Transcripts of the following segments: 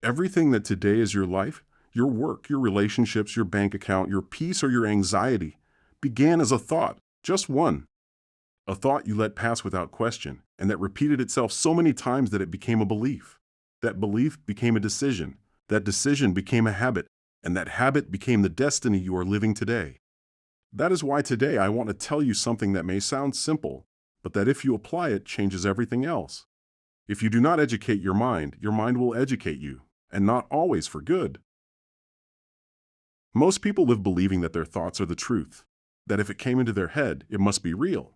Everything that today is your life, your work, your relationships, your bank account, your peace, or your anxiety, began as a thought, just one. A thought you let pass without question, and that repeated itself so many times that it became a belief. That belief became a decision. That decision became a habit, and that habit became the destiny you are living today. That is why today I want to tell you something that may sound simple, but that if you apply it, changes everything else. If you do not educate your mind will educate you, and not always for good. Most people live believing that their thoughts are the truth, that if it came into their head, it must be real.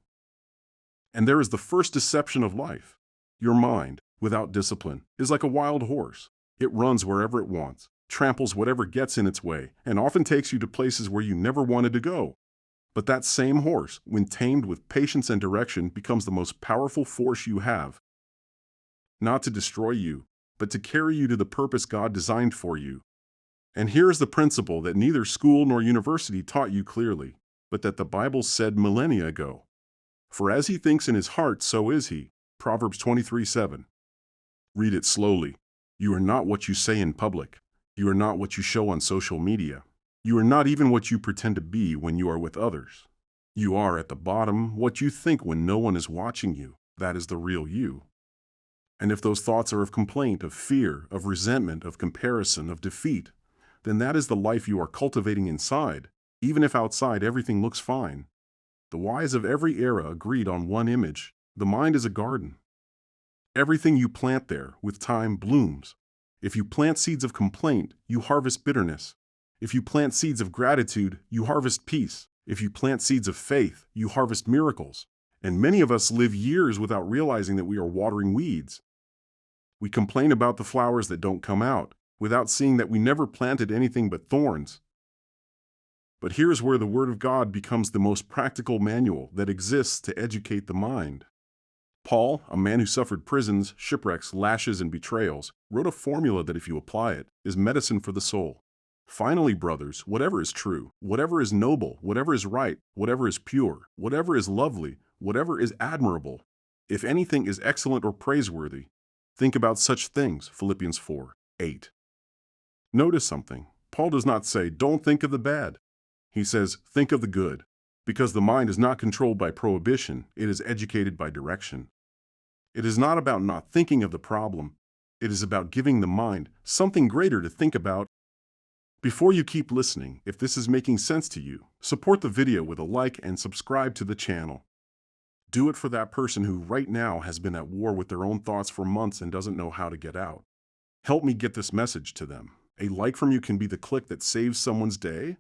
And there is the first deception of life. Your mind, without discipline, is like a wild horse. It runs wherever it wants, tramples whatever gets in its way, and often takes you to places where you never wanted to go. But that same horse, when tamed with patience and direction, becomes the most powerful force you have. Not to destroy you, but to carry you to the purpose God designed for you. And here is the principle that neither school nor university taught you clearly, but that the Bible said millennia ago. For as he thinks in his heart, so is he. Proverbs 23:7. Read it slowly. You are not what you say in public. You are not what you show on social media. You are not even what you pretend to be when you are with others. You are, at the bottom, what you think when no one is watching you. That is the real you. And if those thoughts are of complaint, of fear, of resentment, of comparison, of defeat, then that is the life you are cultivating inside, even if outside everything looks fine. The wise of every era agreed on one image: the mind is a garden. Everything you plant there, with time, blooms. If you plant seeds of complaint, you harvest bitterness. If you plant seeds of gratitude, you harvest peace. If you plant seeds of faith, you harvest miracles. And many of us live years without realizing that we are watering weeds. We complain about the flowers that don't come out, without seeing that we never planted anything but thorns. But here's where the Word of God becomes the most practical manual that exists to educate the mind. Paul, a man who suffered prisons, shipwrecks, lashes, and betrayals, wrote a formula that, if you apply it, is medicine for the soul. Finally, brothers, whatever is true, whatever is noble, whatever is right, whatever is pure, whatever is lovely, whatever is admirable, if anything is excellent or praiseworthy, think about such things. Philippians 4:8. Notice something. Paul does not say, don't think of the bad. He says, think of the good, because the mind is not controlled by prohibition, it is educated by direction. It is not about not thinking of the problem, it is about giving the mind something greater to think about. Before you keep listening, if this is making sense to you, support the video with a like and subscribe to the channel. Do it for that person who right now has been at war with their own thoughts for months and doesn't know how to get out. Help me get this message to them. A like from you can be the click that saves someone's day.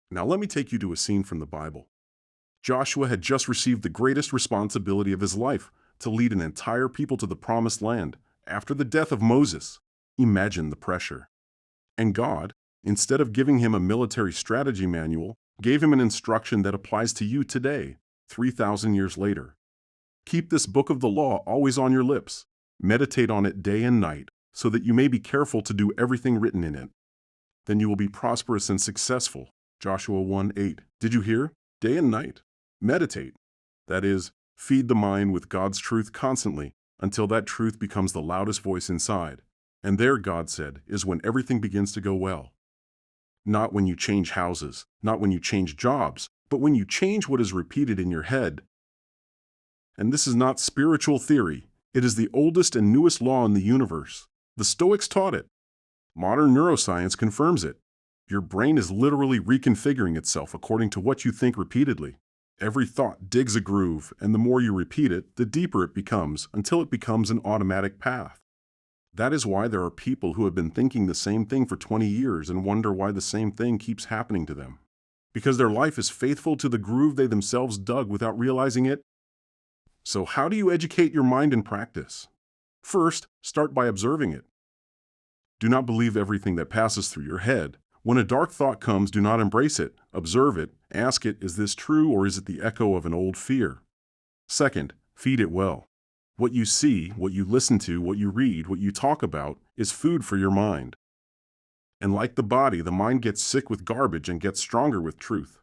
Now let me take you to a scene from the Bible. Joshua had just received the greatest responsibility of his life, to lead an entire people to the promised land, after the death of Moses. Imagine the pressure. And God, instead of giving him a military strategy manual, gave him an instruction that applies to you today, 3,000 years later. Keep this book of the law always on your lips. Meditate on it day and night, so that you may be careful to do everything written in it. Then you will be prosperous and successful. Joshua 1:8. Did you hear? Day and night. Meditate. That is, feed the mind with God's truth constantly, until that truth becomes the loudest voice inside. And there, God said, is when everything begins to go well. Not when you change houses, not when you change jobs, but when you change what is repeated in your head. And this is not spiritual theory. It is the oldest and newest law in the universe. The Stoics taught it. Modern neuroscience confirms it. Your brain is literally reconfiguring itself according to what you think repeatedly. Every thought digs a groove, and the more you repeat it, the deeper it becomes, until it becomes an automatic path. That is why there are people who have been thinking the same thing for 20 years and wonder why the same thing keeps happening to them. Because their life is faithful to the groove they themselves dug without realizing it. So how do you educate your mind in practice? First, start by observing it. Do not believe everything that passes through your head. When a dark thought comes, do not embrace it. Observe it. Ask it, is this true or is it the echo of an old fear? Second, feed it well. What you see, what you listen to, what you read, what you talk about is food for your mind. And like the body, the mind gets sick with garbage and gets stronger with truth.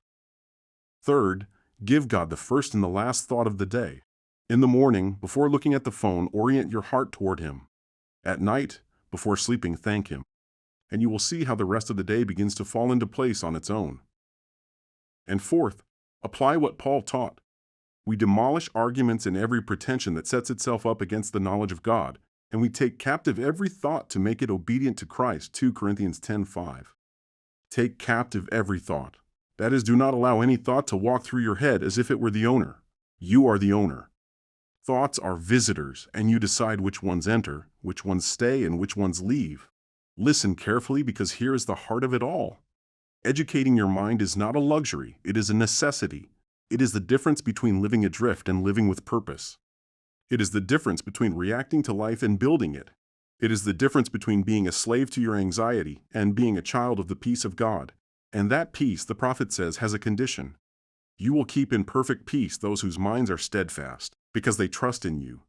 Third, give God the first and the last thought of the day. In the morning, before looking at the phone, orient your heart toward Him. At night, Before sleeping, thank Him. And you will see how the rest of the day begins to fall into place on its own. And fourth, apply what Paul taught. We demolish arguments and every pretension that sets itself up against the knowledge of God, and we take captive every thought to make it obedient to Christ, 2 Corinthians 10:5. Take captive every thought. That is, do not allow any thought to walk through your head as if it were the owner. You are the owner. Thoughts are visitors, and you decide which ones enter, which ones stay, and which ones leave. Listen carefully, because here is the heart of it all. Educating your mind is not a luxury, it is a necessity. It is the difference between living adrift and living with purpose. It is the difference between reacting to life and building it. It is the difference between being a slave to your anxiety and being a child of the peace of God. And that peace, the prophet says, has a condition. You will keep in perfect peace those whose minds are steadfast, because they trust in you.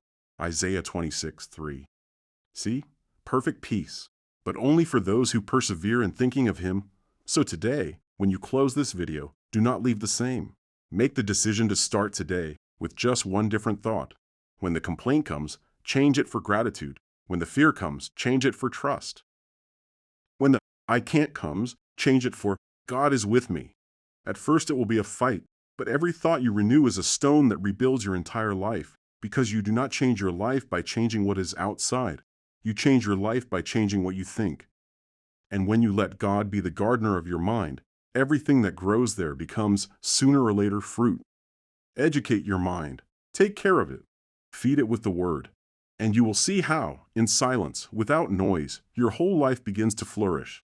Isaiah 26:3. See? Perfect peace, but only for those who persevere in thinking of Him. So today, when you close this video, do not leave the same. Make the decision to start today with just one different thought. When the complaint comes, change it for gratitude. When the fear comes, change it for trust. When the I can't comes, change it for God is with me. At first it will be a fight, but every thought you renew is a stone that rebuilds your entire life, because you do not change your life by changing what is outside. You change your life by changing what you think. And when you let God be the gardener of your mind, everything that grows there becomes, sooner or later, fruit. Educate your mind. Take care of it. Feed it with the Word. And you will see how, in silence, without noise, your whole life begins to flourish.